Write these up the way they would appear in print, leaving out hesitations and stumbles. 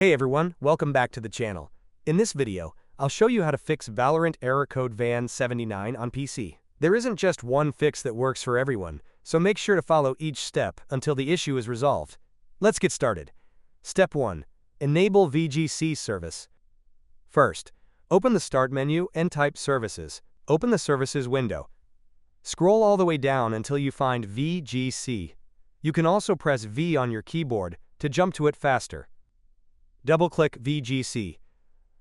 Hey everyone, welcome back to the channel. In this video, I'll show you how to fix Valorant Error Code VAN79 on PC. There isn't just one fix that works for everyone, so make sure to follow each step until the issue is resolved. Let's get started. Step 1. Enable VGC service. First, open the Start menu and type Services. Open the Services window. Scroll all the way down until you find VGC. You can also press V on your keyboard to jump to it faster. Double-click VGC.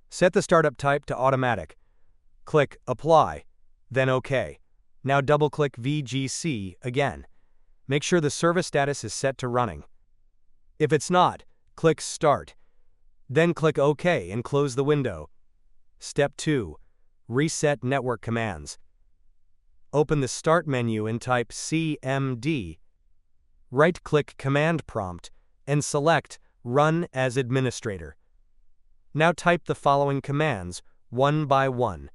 Set the startup type to automatic. Click Apply, then OK. Now double-click VGC again. Make sure the service status is set to running. If it's not, click Start. Then click OK and close the window. Step 2. Reset network commands. Open the Start menu and type CMD. Right-click Command Prompt and select Run as Administrator. Now type the following commands, one by one.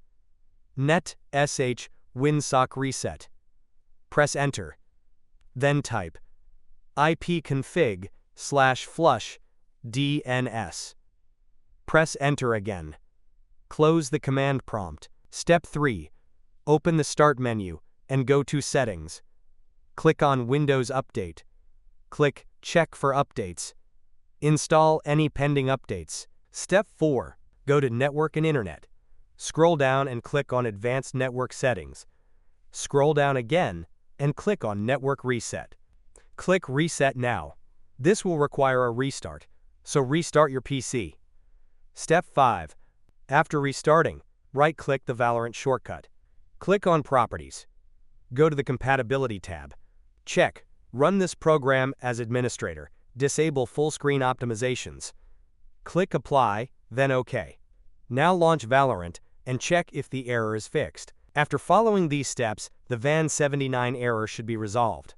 net sh winsock reset. Press Enter. Then type ipconfig/flush DNS. Press Enter again. Close the command prompt. Step 3. Open the Start menu and go to Settings. Click on Windows Update. Click Check for updates. Install any pending updates. Step 4. Go to Network and Internet. Scroll down and click on Advanced Network Settings. Scroll down again and click on Network Reset. Click Reset now. This will require a restart, so restart your PC. Step 5. After restarting, right-click the Valorant shortcut. Click on Properties. Go to the Compatibility tab. Check Run this program as administrator. Disable full-screen optimizations. Click Apply, then OK. Now launch Valorant and check if the error is fixed. After following these steps, the VAN79 error should be resolved.